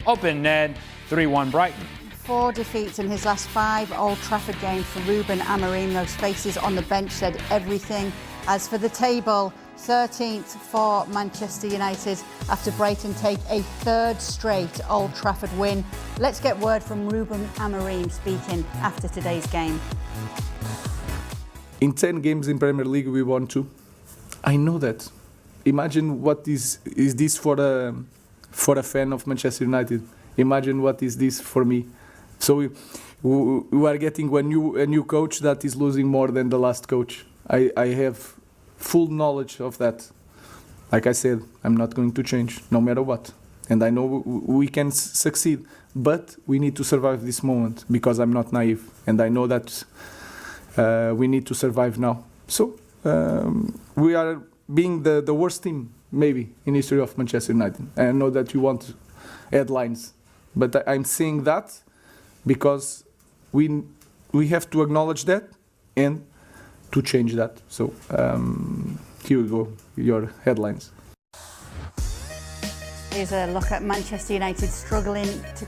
Open net, 3-1 Brighton. 4 defeats in his last 5 Old Trafford games for Ruben Amorim. Those faces on the bench said everything. As for the table, 13th for Manchester United after Brighton take a 3rd straight Old Trafford win. Let's get word from Ruben Amorim speaking after today's game. In 10 games in Premier League, we won 2. I know that. Imagine what is this for a fan of Manchester United. Imagine what is this for me. So we are getting a new coach that is losing more than the last coach. I have full knowledge of that. Like I said, I'm not going to change, no matter what. And I know we can succeed, but we need to survive this moment because I'm not naive. And I know that we need to survive now. So we are being the worst team, maybe, in history of Manchester United. And I know that you want headlines, but I'm saying that because we have to acknowledge that and to change that. So here you go, your headlines. Here's a look at Manchester United struggles to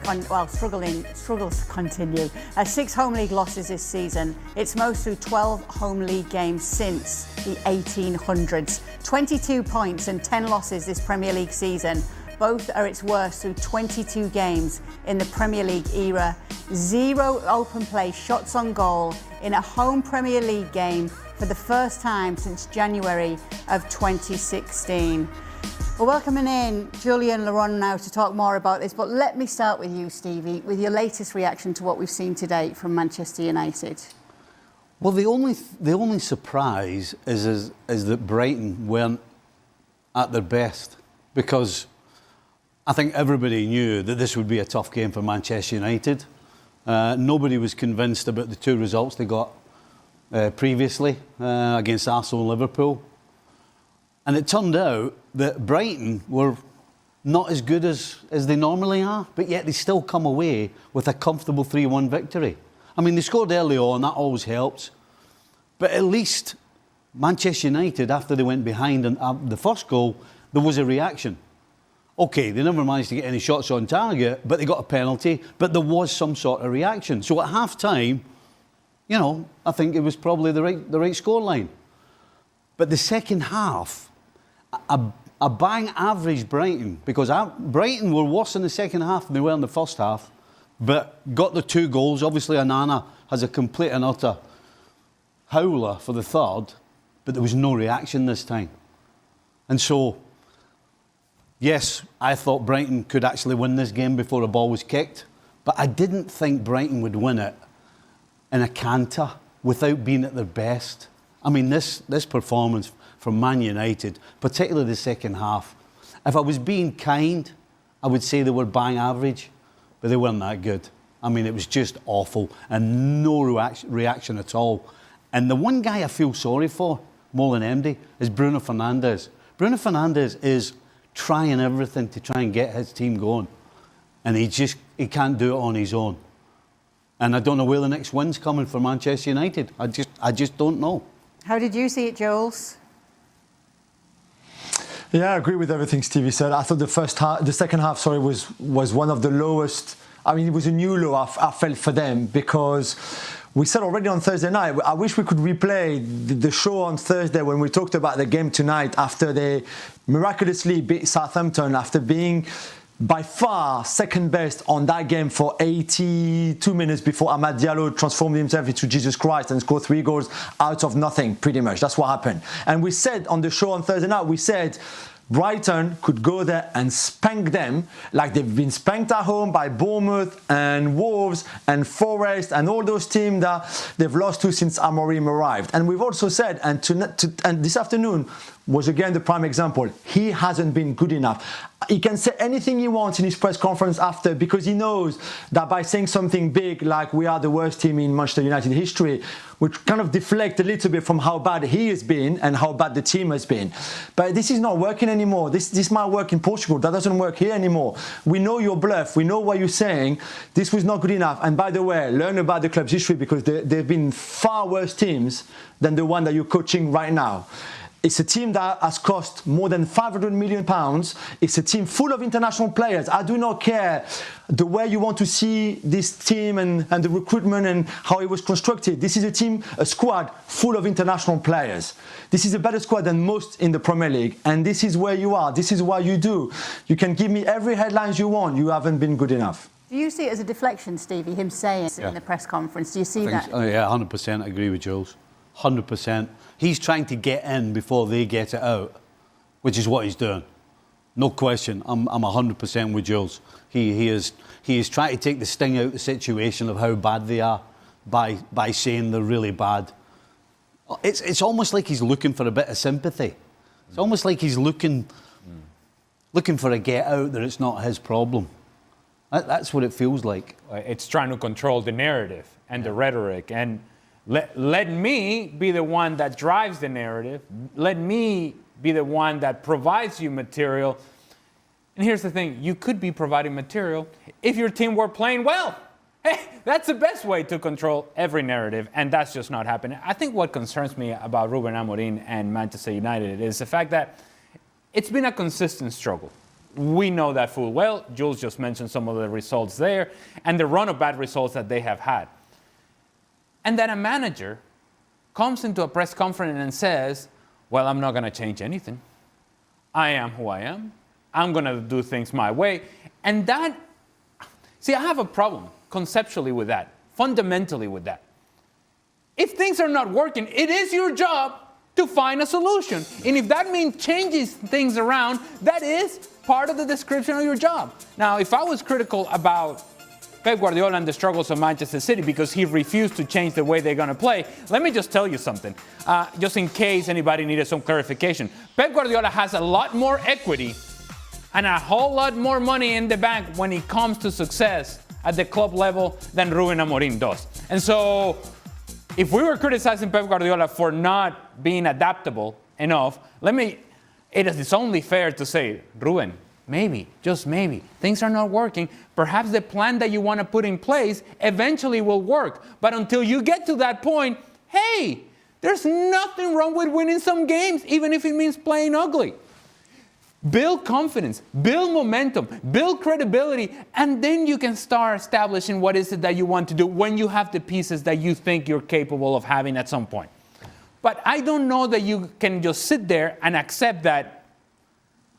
continue. 6 home league losses this season. It's most through 12 home league games since the 1800s. 22 points and 10 losses this Premier League season. Both are its worst through 22 games in the Premier League era. 0 open play shots on goal in a home Premier League game for the first time since January of 2016. We're welcoming in Julien Laurens now to talk more about this, but let me start with you, Stevie, with your latest reaction to what we've seen today from Manchester United. Well, the only surprise is that Brighton weren't at their best, because I think everybody knew that this would be a tough game for Manchester United. Nobody was convinced about the 2 results they got previously against Arsenal and Liverpool. And it turned out that Brighton were not as good as they normally are, but yet they still come away with a comfortable 3-1 victory. I mean, they scored early on, that always helps. But at least Manchester United, after they went behind the first goal, there was a reaction. OK, they never managed to get any shots on target, but they got a penalty, but there was some sort of reaction. So at half-time, you know, I think it was probably the right scoreline. But the second half, a bang average Brighton, because Brighton were worse in the second half than they were in the first half, but got the 2 goals. Obviously, Onana has a complete and utter howler for the 3rd, but there was no reaction this time. And so, yes, I thought Brighton could actually win this game before the ball was kicked, but I didn't think Brighton would win it in a canter without being at their best. I mean, this performance from Man United, particularly the second half, if I was being kind, I would say they were bang average, but they weren't that good. I mean, it was just awful and no reaction at all. And the one guy I feel sorry for, more than MD, is Bruno Fernandes. Bruno Fernandes is trying everything to try and get his team going, and he can't do it on his own. And I don't know where the next win's coming for Manchester United. I just don't know. How did you see it, Jules? Yeah, I agree with everything Stevie said. I thought the second half, was one of the lowest. I mean, it was a new low I felt for them, because we said already on Thursday night, I wish we could replay the show on Thursday when we talked about the game tonight after they miraculously beat Southampton after being by far second best on that game for 82 minutes before Amad Diallo transformed himself into Jesus Christ and scored 3 goals out of nothing, pretty much. That's what happened. And we said on the show on Thursday night, we said Brighton could go there and spank them like they've been spanked at home by Bournemouth and Wolves and Forest and all those teams that they've lost to since Amorim arrived. And we've also said, and this afternoon was again the prime example, he hasn't been good enough. He can say anything he wants in his press conference after, because he knows that by saying something big like we are the worst team in Manchester United history, which kind of deflect a little bit from how bad he has been and how bad the team has been. But this is not working anymore. This might work in Portugal. That doesn't work here anymore. We know your bluff. We know what you're saying. This was not good enough. And by the way, learn about the club's history, because there have been far worse teams than the one that you're coaching right now. It's a team that has cost more than £500 million. It's a team full of international players. I do not care the way you want to see this team and the recruitment and how it was constructed. This is a team, a squad full of international players. This is a better squad than most in the Premier League. And this is where you are. This is what you do. You can give me every headlines you want. You haven't been good enough. Do you see it as a deflection, Stevie, him saying in the press conference? Do you see that? Yeah, 100% agree with Jules. 100%. He's trying to get in before they get it out, which is what he's doing. No question. I'm 100% with Jules. He is trying to take the sting out of the situation of how bad they are by saying they're really bad. It's almost like he's looking for a bit of sympathy. It's almost like he's looking for a get out that it's not his problem. That's what it feels like. It's trying to control the narrative and the rhetoric. And let me be the one that drives the narrative. Let me be the one that provides you material. And here's the thing. You could be providing material if your team were playing well. Hey, that's the best way to control every narrative, and that's just not happening. I think what concerns me about Ruben Amorim and Manchester United is the fact that it's been a consistent struggle. We know that full well. Jules just mentioned some of the results there and the run of bad results that they have had. And then a manager comes into a press conference and says, well, I'm not going to change anything. I am who I am. I'm going to do things my way. And that, see, I have a problem conceptually with that, fundamentally with that. If things are not working, it is your job to find a solution. And if that means changes things around, that is part of the description of your job. Now, if I was critical about Pep Guardiola and the struggles of Manchester City because he refused to change the way they're going to play, let me just tell you something, just in case anybody needed some clarification. Pep Guardiola has a lot more equity and a whole lot more money in the bank when it comes to success at the club level than Ruben Amorim does. And so, if we were criticizing Pep Guardiola for not being adaptable enough, it's only fair to say, Ruben, maybe, just maybe, things are not working. Perhaps the plan that you want to put in place eventually will work. But until you get to that point, hey, there's nothing wrong with winning some games, even if it means playing ugly. Build confidence, build momentum, build credibility, and then you can start establishing what is it that you want to do when you have the pieces that you think you're capable of having at some point. But I don't know that you can just sit there and accept that,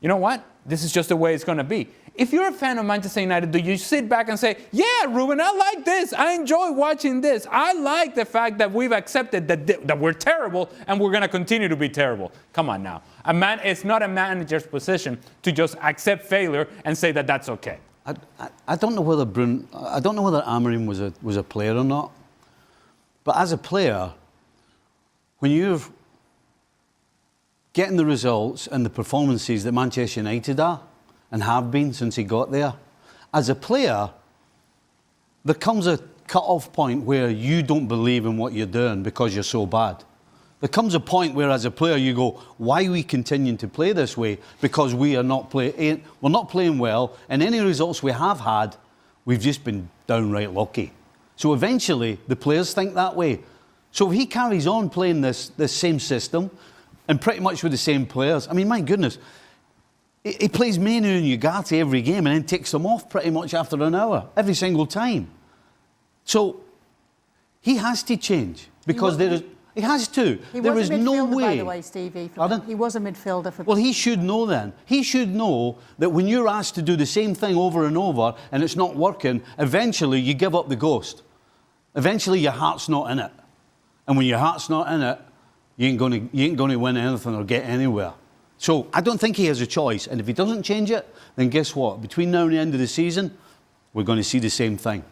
you know what, this is just the way it's going to be. If you're a fan of Manchester United, do you sit back and say, yeah, Ruben, I like this. I enjoy watching this. I like the fact that we've accepted that we're terrible and we're going to continue to be terrible. Come on now. It's not a manager's position to just accept failure and say that that's okay. I don't know whether Amorim was a player or not. But as a player, when you're getting the results and the performances that Manchester United are, and have been since he got there, as a player, there comes a cut-off point where you don't believe in what you're doing because you're so bad. There comes a point where, as a player, you go, why are we continuing to play this way? Because we're not playing well, and any results we have had, we've just been downright lucky. So eventually, the players think that way. So if he carries on playing this same system, and pretty much with the same players, I mean, my goodness, he plays Moreno and Ugarte every game and then takes them off pretty much after an hour, every single time. So he has to change because he has to. There is no way. By the way, Stevie. He was a midfielder for. Well, he should know then. He should know that when you're asked to do the same thing over and over and it's not working, eventually you give up the ghost. Eventually your heart's not in it. And when your heart's not in it, you ain't going to win anything or get anywhere. So I don't think he has a choice. And if he doesn't change it, then guess what? Between now and the end of the season, we're going to see the same thing.